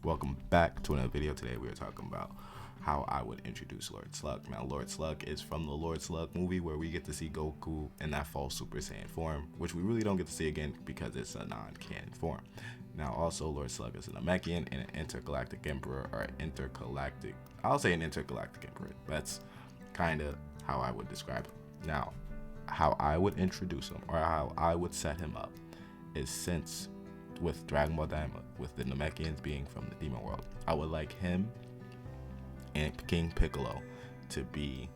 Welcome back to another video. Today we are talking about how I would introduce Lord Slug. Now, Lord Slug is from the Lord Slug movie, where we get to see Goku in that full Super Saiyan form, which we really don't get to see again because it's a non-canon form. Now, also, Lord Slug is an Namekian and an intergalactic emperor, or I'll say an intergalactic emperor. That's kind of how I would describe him. Now, how I would introduce him, or how I would set him up, is since with Dragon Ball Daima, with the Namekians being from the Demon World, I would like him and King Piccolo to be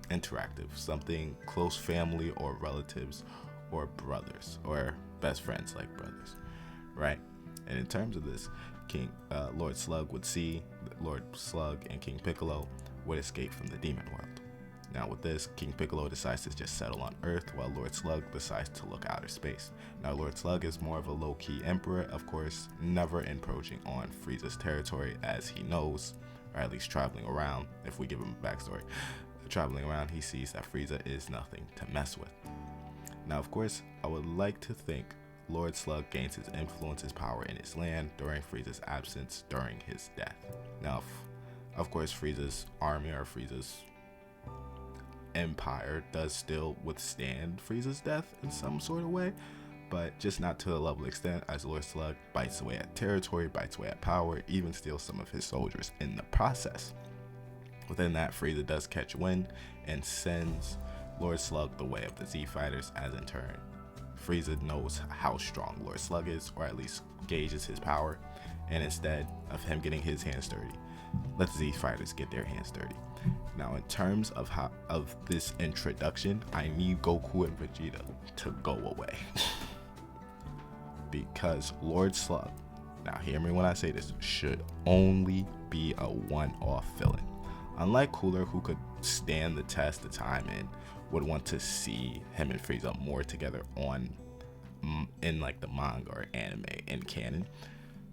interactive, something close family or relatives or brothers or best friends like brothers, right? And in terms of this, Lord Slug would see that Lord Slug and King Piccolo would escape from the Demon World. Now with this, King Piccolo decides to just settle on Earth, while Lord Slug decides to look outer space. Now Lord Slug is more of a low-key emperor, of course, never encroaching on Frieza's territory, as he knows, or at least traveling around, if we give him a backstory. Traveling around, he sees that Frieza is nothing to mess with. Now of course, I would like to think Lord Slug gains his influence, his power in his land during Frieza's absence, during his death. Now, of course, Frieza's army, or Frieza's empire, does still withstand Frieza's death in some sort of way, but just not to a level extent, as Lord Slug bites away at territory, bites away at power, even steals some of his soldiers in the process. Within that, Frieza does catch wind and sends Lord Slug the way of the Z Fighters, as in turn Frieza knows how strong Lord Slug is, or at least gauges his power, and instead of him getting his hands dirty, let the Z Fighters get their hands dirty. Now, in terms of this introduction, I need Goku and Vegeta to go away. Because Lord Slug, now hear me when I say this, should only be a one-off villain. Unlike Cooler, who could stand the test of time and would want to see him and Frieza more together in like the manga or anime and canon,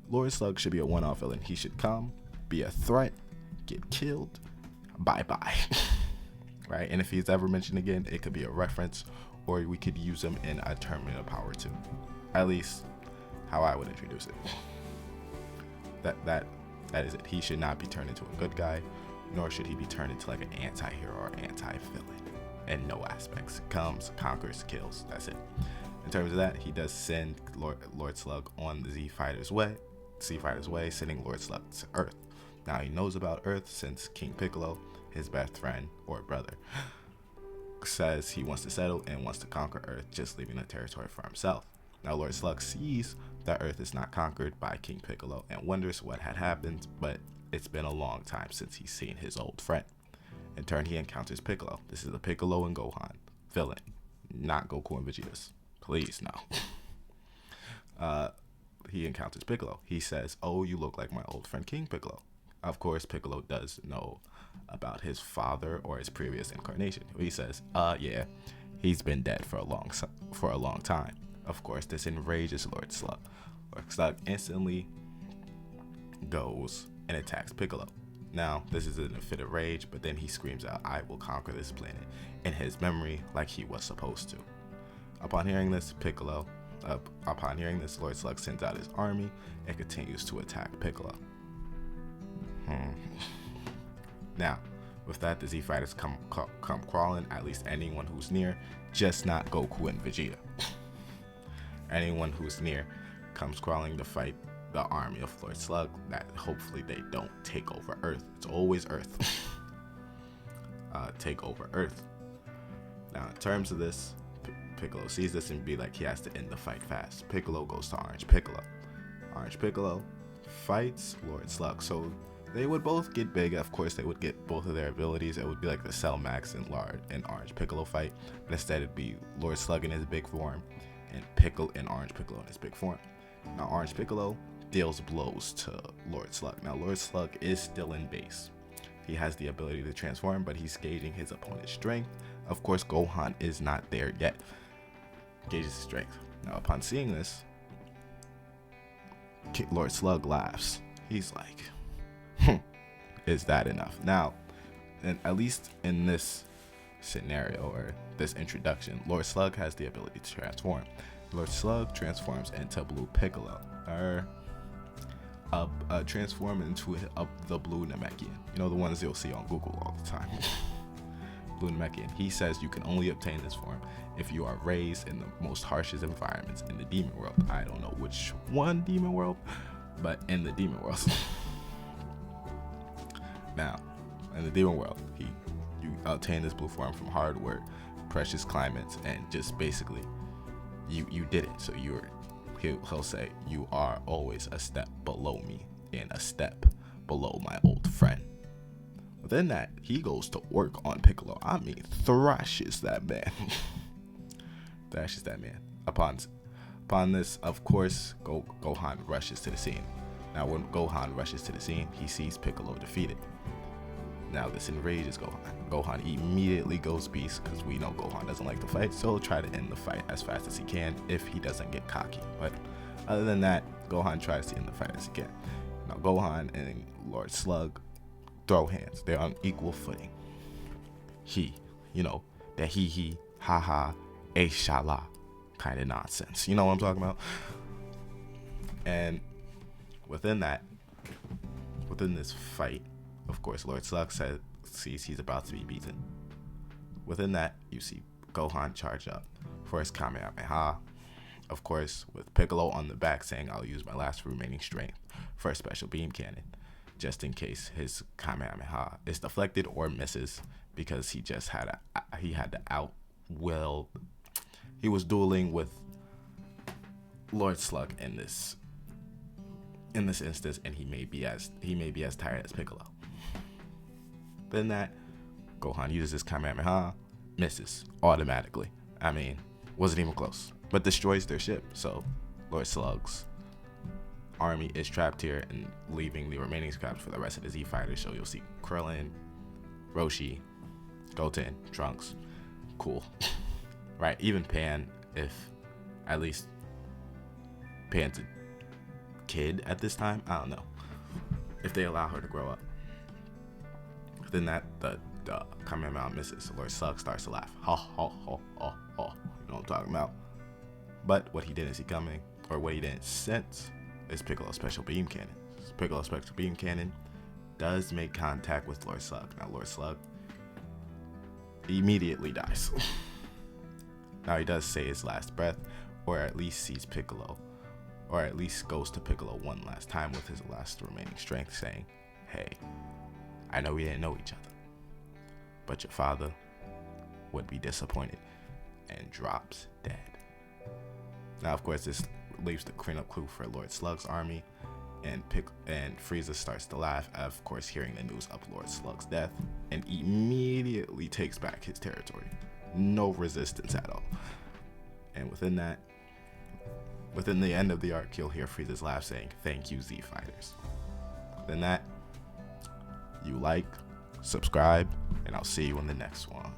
Lord Slug should be a one-off villain. He should come, be a threat, get killed, bye-bye. Right? And if he's ever mentioned again, it could be a reference, or we could use him in a tournament of power too. At least how I would introduce it. That is it. He should not be turned into a good guy, nor should he be turned into like an anti-hero or anti-villain. In no aspects. Comes, conquers, kills. That's it. In terms of that, he does send Lord Slug on the Z Fighters' way, sending Lord Slug to Earth. Now he knows about Earth since King Piccolo, his best friend or brother, says he wants to settle and wants to conquer Earth, just leaving the territory for himself. Now Lord Slug sees that Earth is not conquered by King Piccolo and wonders what had happened, but it's been a long time since he's seen his old friend. In turn, he encounters Piccolo. This is a Piccolo and Gohan villain, not Goku and Vegeta's. Please, no. He encounters Piccolo. He says, "Oh, you look like my old friend King Piccolo." Of course, Piccolo does know about his father or his previous incarnation. He says, yeah, he's been dead for a long time. Of course, this enrages Lord Slug. Lord Slug instantly goes and attacks Piccolo. Now, this is in a fit of rage, but then he screams out, "I will conquer this planet," in his memory, like he was supposed to. Upon hearing this, Lord Slug sends out his army and continues to attack Piccolo. Now, with that, the Z Fighters come crawling, at least anyone who's near, just not Goku and Vegeta. Anyone who's near comes crawling to fight the army of Lord Slug, that hopefully they don't take over Earth. It's always Earth. Take over Earth. Now, in terms of this, Piccolo sees this and be like, he has to end the fight fast. Piccolo goes to Orange Piccolo. Orange Piccolo fights Lord Slug. So they would both get big. Of course, they would get both of their abilities. It would be like the Cell Max and Orange Piccolo fight. But instead, it'd be Lord Slug in his big form and Orange Piccolo in his big form. Now, Orange Piccolo deals blows to Lord Slug. Now, Lord Slug is still in base. He has the ability to transform, but he's gauging his opponent's strength. Of course, Gohan is not there yet. Gauges his strength. Now, upon seeing this, Lord Slug laughs. He's like, is that enough? Now, and at least in this scenario or this introduction, Lord Slug has the ability to transform. Lord Slug transforms into Blue Piccolo, or transform into the blue Namekian. You know, the ones you'll see on Google all the time. Blue Namekian. He says you can only obtain this form if you are raised in the most harshest environments in the demon world. I don't know which one demon world, but in the demon world. Now, in the demon world, you obtain this blue form from hard work, precious climates, and just basically you did it. So he'll say you are always a step below me and a step below my old friend. Within that, he goes to work on Piccolo. I mean, thrashes that man. Thrashes that man. Upon this, of course, Gohan rushes to the scene. Now, when Gohan rushes to the scene, he sees Piccolo defeated. Now, this enrages Gohan. Gohan immediately goes beast because we know Gohan doesn't like to fight, so he'll try to end the fight as fast as he can if he doesn't get cocky. But other than that, Gohan tries to end the fight as he can. Now, Gohan and Lord Slug throw hands. They're on equal footing. That he, ha, inshallah kind of nonsense. You know what I'm talking about? And within this fight, of course, Lord Slug sees he's about to be beaten. Within that, you see Gohan charge up for his Kamehameha. Of course, with Piccolo on the back saying, "I'll use my last remaining strength for a special beam cannon," just in case his Kamehameha is deflected or misses, because he had to outwill. He was dueling with Lord Slug in this instance, and he may be as tired as Piccolo. Then that, Gohan uses his Kamehameha, misses automatically. I mean, wasn't even close, but destroys their ship. So Lord Slug's army is trapped here and leaving the remaining scraps for the rest of the Z fighters. So you'll see Krillin, Roshi, Goten, Trunks. Cool. Right? Even Pan, if at least Pan's a kid at this time. I don't know. If they allow her to grow up. Then that the Kamehameha misses. Lord Slug starts to laugh. Ha ha ha ha ha. You know what I'm talking about? But what he didn't see coming, or what he didn't sense, is Piccolo's special beam cannon. Piccolo's special beam cannon does make contact with Lord Slug. Now Lord Slug immediately dies. Now he does say his last breath, or at least sees Piccolo, or at least goes to Piccolo one last time with his last remaining strength, saying, "Hey, I know we didn't know each other, but your father would be disappointed," and drops dead. Now, of course, this leaves the cleanup clue for Lord Slug's army, and Frieza starts to laugh, of course, hearing the news of Lord Slug's death, and immediately takes back his territory. No resistance at all. And within the end of the arc, you'll hear Frieza's laugh saying, "Thank you, Z Fighters." Then that, you like, subscribe, and I'll see you in the next one.